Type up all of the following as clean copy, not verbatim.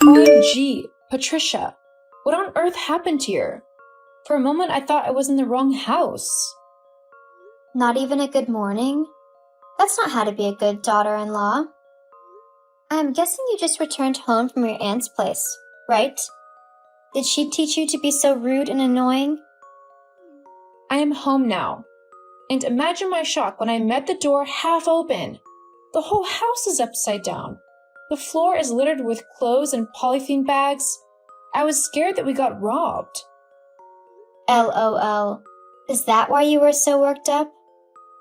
OMG, Patricia, what on earth happened here? For a moment, I thought I was in the wrong house. Not even a good morning? That's not how to be a good daughter-in-law. I'm guessing you just returned home from your aunt's place, right? Did she teach you to be so rude and annoying? I am home now. And imagine my shock when I met the door half open. The whole house is upside down. The floor is littered with clothes and polythene bags. I was scared that we got robbed. LOL. Is that why you were so worked up?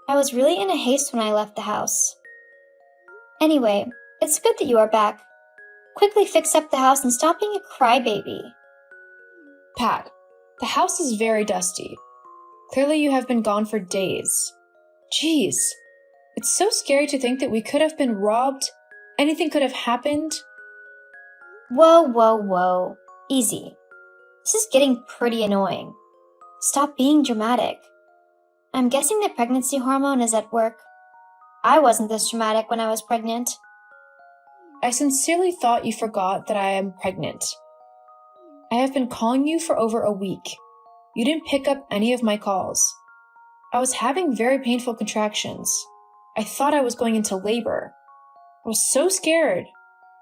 I was really in a haste when I left the house. Anyway, it's good that you are back. Quickly fix up the house and stop being a crybaby. Pat, the house is very dusty. Clearly you have been gone for days. Jeez, it's so scary to think that we could have been robbed. Anything could have happened. Whoa. Easy. This is getting pretty annoying. Stop being dramatic. I'm guessing the pregnancy hormone is at work. I wasn't this dramatic when I was pregnant. I sincerely thought you forgot that I am pregnant. I have been calling you for over a week. You didn't pick up any of my calls. I was having very painful contractions. I thought I was going into labor. I was so scared.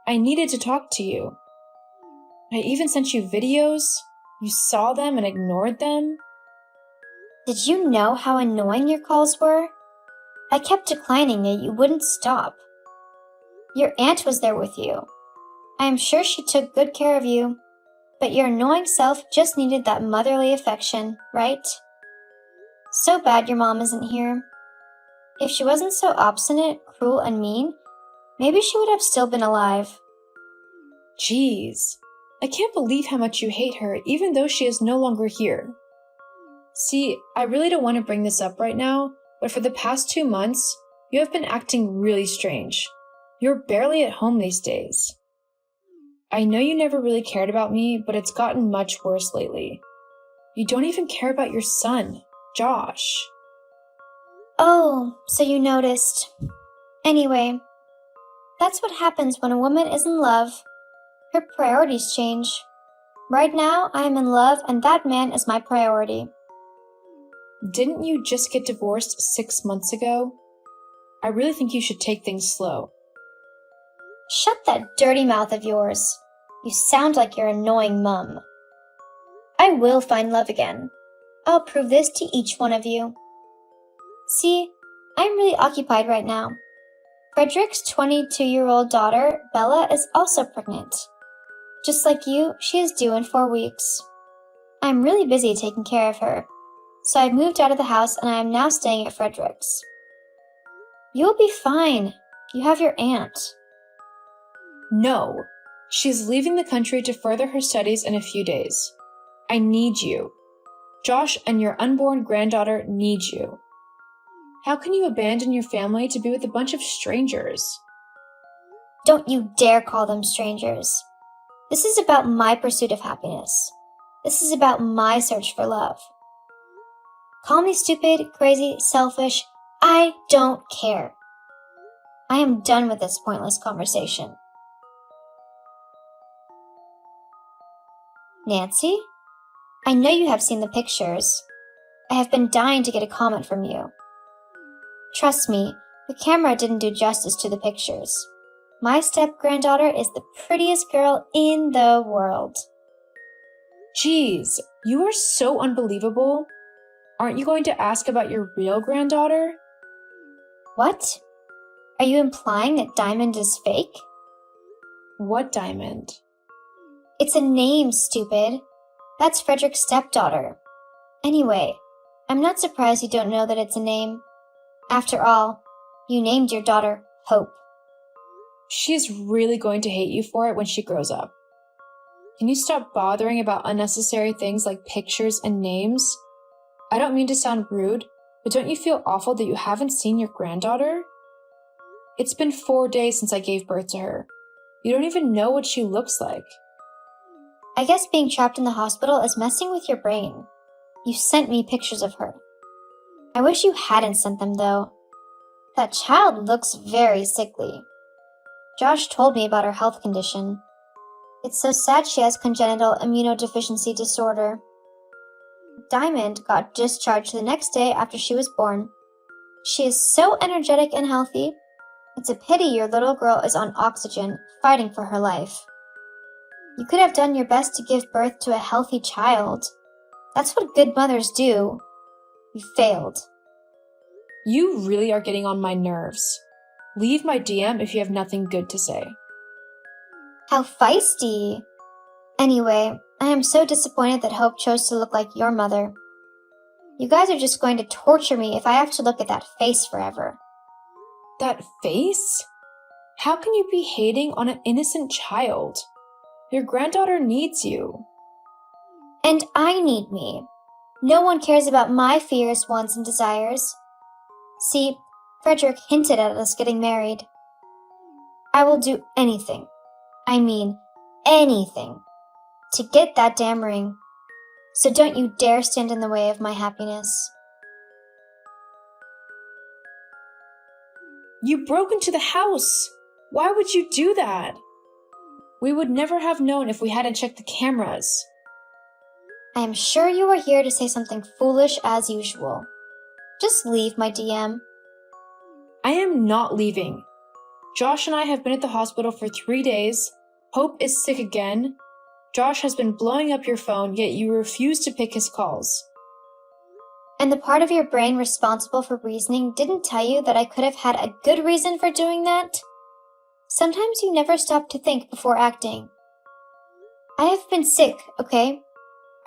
I needed to talk to you. I even sent you videos. You saw them and ignored them. Did you know how annoying your calls were? I kept declining yet you wouldn't stop. Your aunt was there with you. I am sure she took good care of you, but your annoying self just needed that motherly affection, right? So bad your mom isn't here. If she wasn't so obstinate, cruel, and mean, maybe she would have still been alive. Jeez, I can't believe how much you hate her even though she is no longer here. See, I really don't want to bring this up right now, but for the past 2 months, you have been acting really strange. You're barely at home these days. I know you never really cared about me, but it's gotten much worse lately. You don't even care about your son, Josh. Oh, so you noticed. Anyway, that's what happens when a woman is in love. Her priorities change. Right now, I am in love and that man is my priority. Didn't you just get divorced 6 months ago? I really think you should take things slow. Shut that dirty mouth of yours. You sound like your annoying mum. I will find love again. I'll prove this to each one of you. See, I'm really occupied right now. Frederick's 22-year-old daughter, Bella, is also pregnant. Just like you, she is due in 4 weeks. I'm really busy taking care of her, so I've moved out of the house and I am now staying at Frederick's. You'll be fine. You have your aunt. No, she's leaving the country to further her studies in a few days. I need you. Josh and your unborn granddaughter need you. How can you abandon your family to be with a bunch of strangers? Don't you dare call them strangers. This is about my pursuit of happiness. This is about my search for love. Call me stupid, crazy, selfish. I don't care. I am done with this pointless conversation. Nancy? I know you have seen the pictures. I have been dying to get a comment from you. Trust me, the camera didn't do justice to the pictures. My step-granddaughter is the prettiest girl in the world. Jeez, you are so unbelievable. Aren't you going to ask about your real granddaughter? What? Are you implying that Diamond is fake? What Diamond? It's a name, stupid. That's Frederick's stepdaughter. Anyway, I'm not surprised you don't know that it's a name. After all, you named your daughter Hope. She's really going to hate you for it when she grows up. Can you stop bothering about unnecessary things like pictures and names? I don't mean to sound rude, but don't you feel awful that you haven't seen your granddaughter? It's been 4 days since I gave birth to her. You don't even know what she looks like. I guess being trapped in the hospital is messing with your brain. You sent me pictures of her. I wish you hadn't sent them, though. That child looks very sickly. Josh told me about her health condition. It's so sad she has congenital immunodeficiency disorder. Diamond got discharged the next day after she was born. She is so energetic and healthy. It's a pity your little girl is on oxygen, fighting for her life. You could have done your best to give birth to a healthy child. That's what good mothers do. You failed. You really are getting on my nerves. Leave my DM if you have nothing good to say. How feisty. Anyway, I am so disappointed that Hope chose to look like your mother. You guys are just going to torture me if I have to look at that face forever. That face? How can you be hating on an innocent child? Your granddaughter needs you. And I need me. No one cares about my fears, wants, and desires. See, Frederick hinted at us getting married. I will do anything, I mean anything, to get that damn ring. So don't you dare stand in the way of my happiness. You broke into the house. Why would you do that? We would never have known if we hadn't checked the cameras. I am sure you are here to say something foolish as usual. Just leave, my DM. I am not leaving. Josh and I have been at the hospital for 3 days. Hope is sick again. Josh has been blowing up your phone, yet you refuse to pick his calls. And the part of your brain responsible for reasoning didn't tell you that I could have had a good reason for doing that? Sometimes you never stop to think before acting. I have been sick, okay?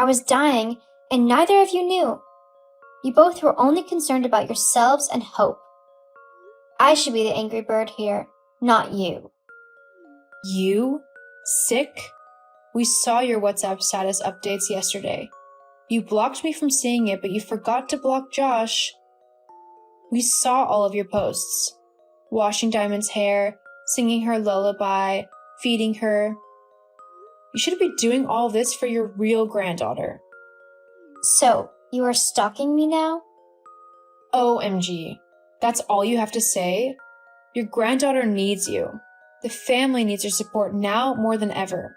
I was dying, and neither of you knew. You both were only concerned about yourselves and Hope. I should be the angry bird here, not you. You? Sick? We saw your WhatsApp status updates yesterday. You blocked me from seeing it, but you forgot to block Josh. We saw all of your posts. Washing Diamond's hair, singing her lullaby, feeding her. You should be doing all this for your real granddaughter. So, you are stalking me now? OMG. That's all you have to say? Your granddaughter needs you. The family needs your support now more than ever.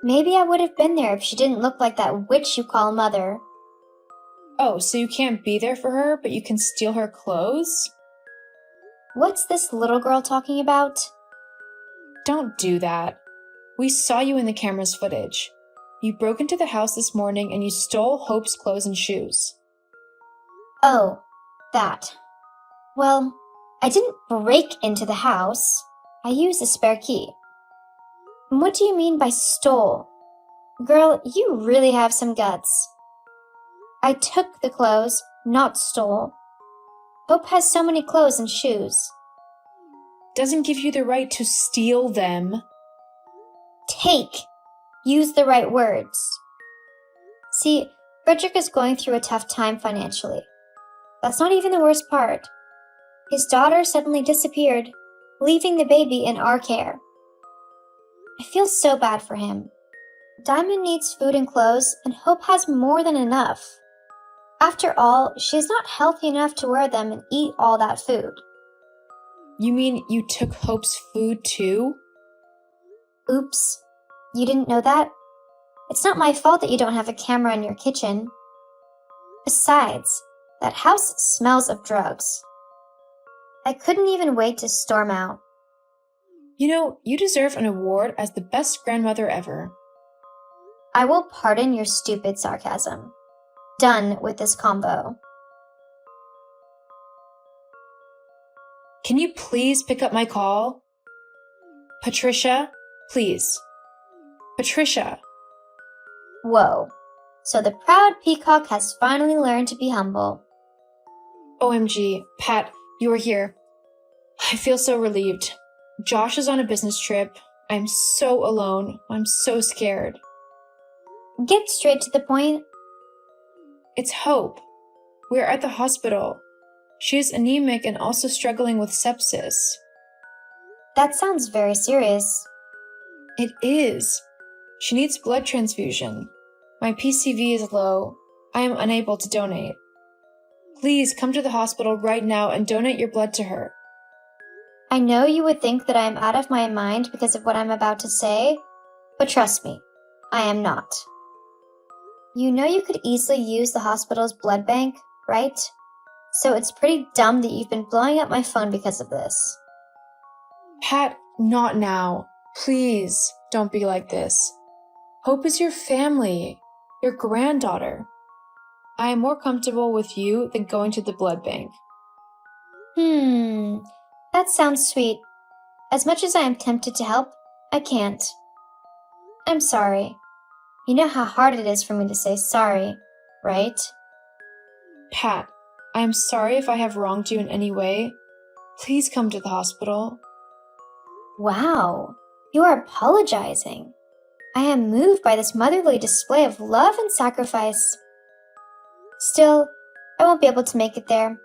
Maybe I would have been there if she didn't look like that witch you call mother. Oh, so you can't be there for her, but you can steal her clothes? What's this little girl talking about? Don't do that. We saw you in the camera's footage. You broke into the house this morning and you stole Hope's clothes and shoes. Oh, that. Well, I didn't break into the house. I used a spare key. What do you mean by stole? Girl, you really have some guts. I took the clothes, not stole. Hope has so many clothes and shoes. Doesn't give you the right to steal them. Take. Use the right words. See, Frederick is going through a tough time financially. That's not even the worst part. His daughter suddenly disappeared, leaving the baby in our care. I feel so bad for him. Diamond needs food and clothes, and Hope has more than enough. After all, she is not healthy enough to wear them and eat all that food. You mean you took Hope's food too? Oops. You didn't know that? It's not my fault that you don't have a camera in your kitchen. Besides, that house smells of drugs. I couldn't even wait to storm out. You know, you deserve an award as the best grandmother ever. I will pardon your stupid sarcasm. Done with this combo. Can you please pick up my call? Patricia, please. Patricia. Whoa. So the proud peacock has finally learned to be humble. OMG, Pat, you are here. I feel so relieved. Josh is on a business trip. I'm so alone. I'm so scared. Get straight to the point. It's Hope. We're at the hospital. She is anemic and also struggling with sepsis. That sounds very serious. It is. She needs blood transfusion. My PCV is low. I am unable to donate. Please come to the hospital right now and donate your blood to her. I know you would think that I am out of my mind because of what I'm about to say, But trust me, I am not. You know you could easily use the hospital's blood bank, right? So it's pretty dumb that you've been blowing up my phone because of this. Pat, not now. Please, don't be like this. Hope is your family, your granddaughter. I am more comfortable with you than going to the blood bank. That sounds sweet. As much as I am tempted to help, I can't. I'm sorry. You know how hard it is for me to say sorry, right? Pat, I am sorry if I have wronged you in any way. Please come to the hospital. Wow, you are apologizing. I am moved by this motherly display of love and sacrifice. Still, I won't be able to make it there.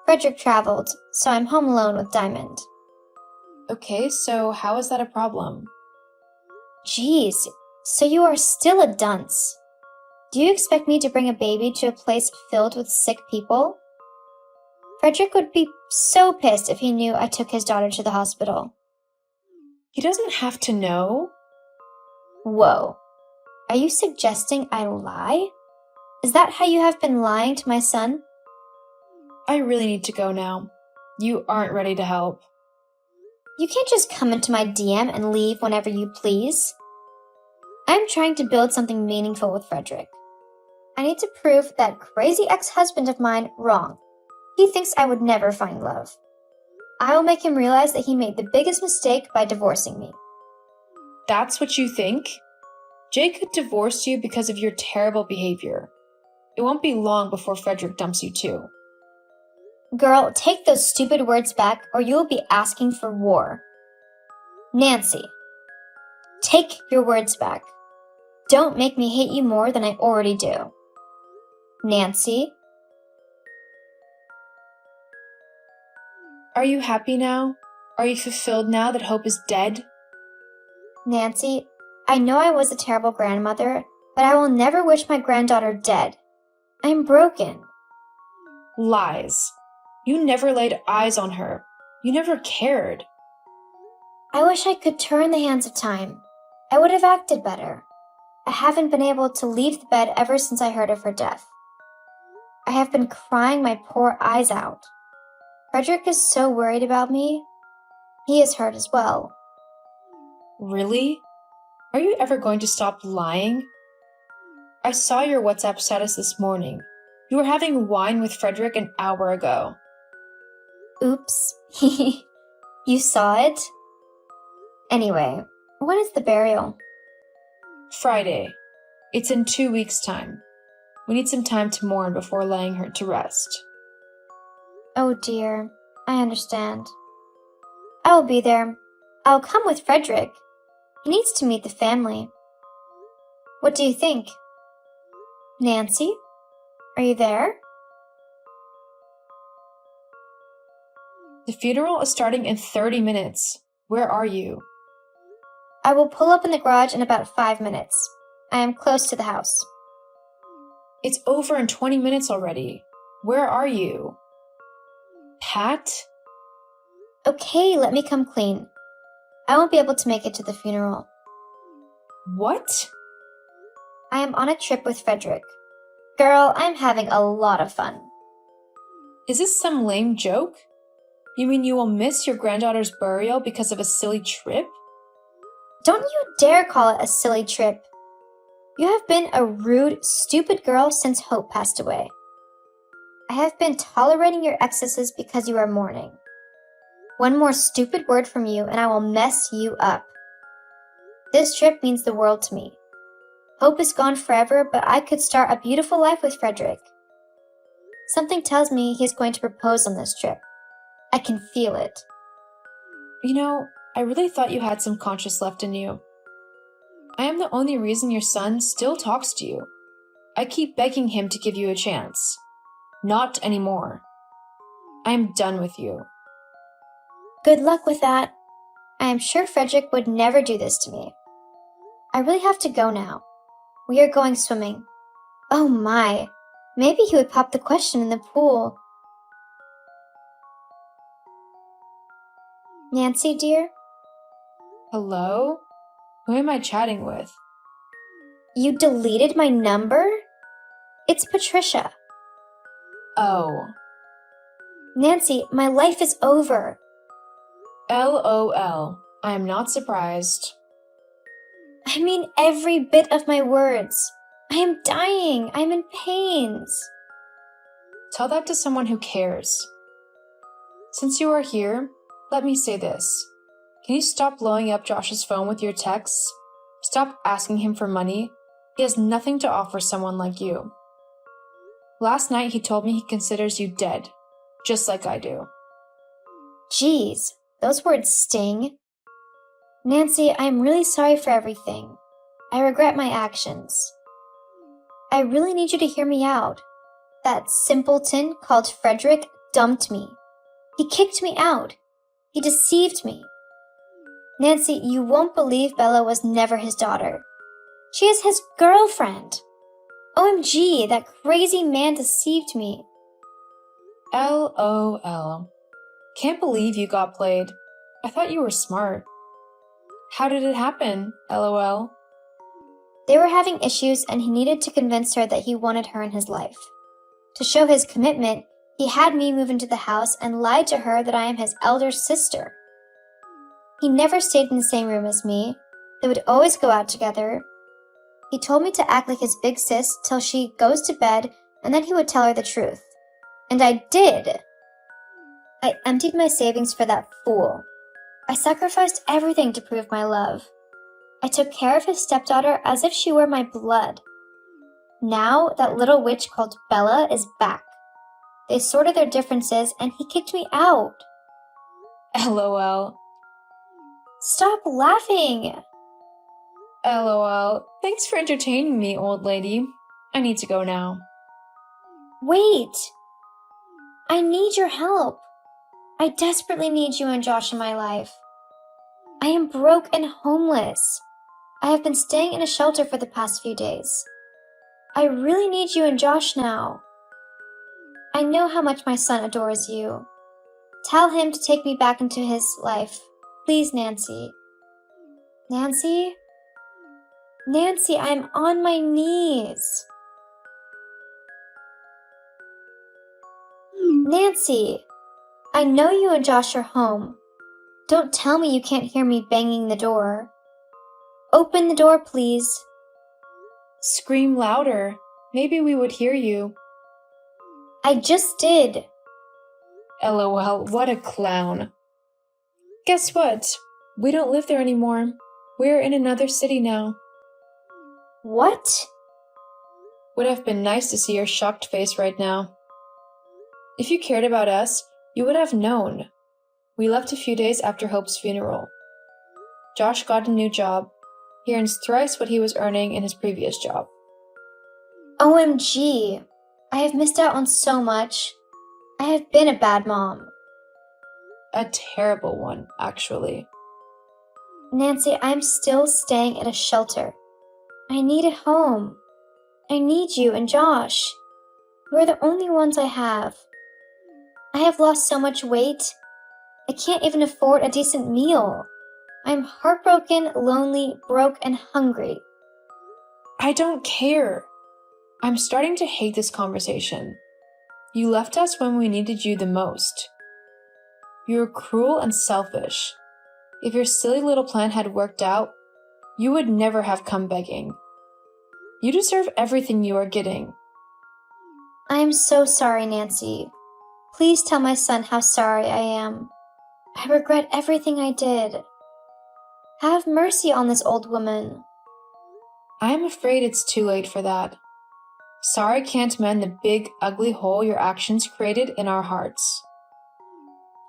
Frederick traveled, so I'm home alone with Diamond. Okay, so how is that a problem? Geez, so you are still a dunce. Do you expect me to bring a baby to a place filled with sick people? Frederick would be so pissed if he knew I took his daughter to the hospital. He doesn't have to know. Whoa, are you suggesting I lie? Is that how you have been lying to my son? I really need to go now. You aren't ready to help. You can't just come into my DM and leave whenever you please. I'm trying to build something meaningful with Frederick. I need to prove that crazy ex-husband of mine wrong. He thinks I would never find love. I will make him realize that he made the biggest mistake by divorcing me. That's what you think? Jay could divorce you because of your terrible behavior. It won't be long before Frederick dumps you too. Girl, take those stupid words back or you will be asking for war. Nancy, take your words back. Don't make me hate you more than I already do. Nancy? Are you happy now? Are you fulfilled now that Hope is dead? Nancy, I know I was a terrible grandmother, but I will never wish my granddaughter dead. I'm broken. Lies. You never laid eyes on her. You never cared. I wish I could turn the hands of time. I would have acted better. I haven't been able to leave the bed ever since I heard of her death. I have been crying my poor eyes out. Frederick is so worried about me. He is hurt as well. Really? Are you ever going to stop lying? I saw your WhatsApp status this morning. You were having wine with Frederick an hour ago. Oops. You saw it? Anyway, when is the burial? Friday. It's in 2 weeks' time. We need some time to mourn before laying her to rest. Oh dear, I understand. I will be there. I'll come with Frederick. He needs to meet the family. What do you think? Nancy? Are you there? The funeral is starting in 30 minutes. Where are you? I will pull up in the garage in about 5 minutes. I am close to the house. It's over in 20 minutes already. Where are you? Pat? Okay, let me come clean. I won't be able to make it to the funeral. What? I am on a trip with Frederick. Girl, I'm having a lot of fun. Is this some lame joke? You mean you will miss your granddaughter's burial because of a silly trip? Don't you dare call it a silly trip. You have been a rude, stupid girl since Hope passed away. I have been tolerating your excesses because you are mourning. One more stupid word from you and I will mess you up. This trip means the world to me. Hope is gone forever, but I could start a beautiful life with Frederick. Something tells me he's going to propose on this trip. I can feel it. You know, I really thought you had some conscience left in you. I am the only reason your son still talks to you. I keep begging him to give you a chance. Not anymore. I am done with you. Good luck with that. I am sure Frederick would never do this to me. I really have to go now. We are going swimming. Oh my, maybe he would pop the question in the pool. Nancy, dear? Hello? Who am I chatting with? You deleted my number? It's Patricia. Oh. Nancy, my life is over. LOL. I am not surprised. I mean every bit of my words. I am dying. I'm in pains. Tell that to someone who cares. Since you are here, let me say this. Can you stop blowing up Josh's phone with your texts? Stop asking him for money. He has nothing to offer someone like you. Last night he told me he considers you dead, just like I do. Geez, those words sting. Nancy, I'm really sorry for everything. I regret my actions. I really need you to hear me out. That simpleton called Frederick dumped me. He kicked me out. He deceived me. Nancy, you won't believe Bella was never his daughter. She is his girlfriend. OMG, that crazy man deceived me. LOL. Can't believe you got played. I thought you were smart. How did it happen? LOL. They were having issues and he needed to convince her that he wanted her in his life. To show his commitment, he had me move into the house and lied to her that I am his elder sister. He never stayed in the same room as me. They would always go out together. He told me to act like his big sis till she goes to bed, and then he would tell her the truth. And I did. I emptied my savings for that fool. I sacrificed everything to prove my love. I took care of his stepdaughter as if she were my blood. Now that little witch called Bella is back. They sorted their differences and he kicked me out. LOL. Stop laughing. LOL. Thanks for entertaining me, old lady. I need to go now. Wait. I need your help. I desperately need you and Josh in my life. I am broke and homeless. I have been staying in a shelter for the past few days. I really need you and Josh now. I know how much my son adores you. Tell him to take me back into his life. Please, Nancy. Nancy? Nancy, I'm on my knees. Nancy, I know you and Josh are home. Don't tell me you can't hear me banging the door. Open the door, please. Scream louder. Maybe we would hear you. I just did. LOL, what a clown. Guess what? We don't live there anymore. We're in another city now. What? Would have been nice to see your shocked face right now. If you cared about us, you would have known. We left a few days after Hope's funeral. Josh got a new job. He earns thrice what he was earning in his previous job. OMG. I have missed out on so much. I have been a bad mom. A terrible one, actually. Nancy, I'm still staying at a shelter. I need a home. I need you and Josh. We're the only ones I have. I have lost so much weight. I can't even afford a decent meal. I'm heartbroken, lonely, broke, and hungry. I don't care. I'm starting to hate this conversation. You left us when we needed you the most. You're cruel and selfish. If your silly little plan had worked out, you would never have come begging. You deserve everything you are getting. I am so sorry, Nancy. Please tell my son how sorry I am. I regret everything I did. Have mercy on this old woman. I am afraid it's too late for that. Sorry can't mend the big, ugly hole your actions created in our hearts.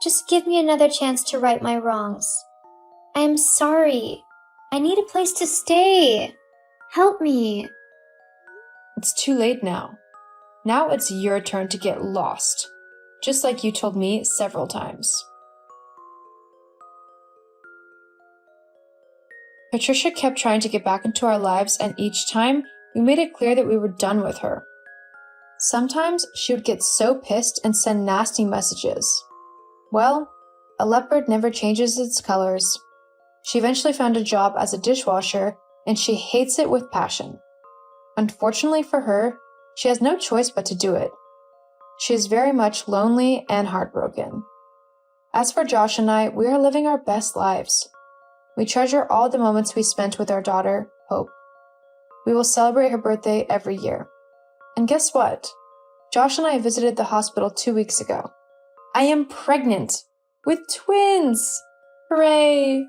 Just give me another chance to right my wrongs. I am sorry. I need a place to stay. Help me. It's too late now. Now it's your turn to get lost, just like you told me several times. Patricia kept trying to get back into our lives, and each time, we made it clear that we were done with her. Sometimes she would get so pissed and send nasty messages. Well, a leopard never changes its colors. She eventually found a job as a dishwasher, and she hates it with passion. Unfortunately for her, she has no choice but to do it. She is very much lonely and heartbroken. As for Josh and I, we are living our best lives. We treasure all the moments we spent with our daughter, Hope. We will celebrate her birthday every year. And guess what? Josh and I visited the hospital 2 weeks ago. I am pregnant with twins! Hooray!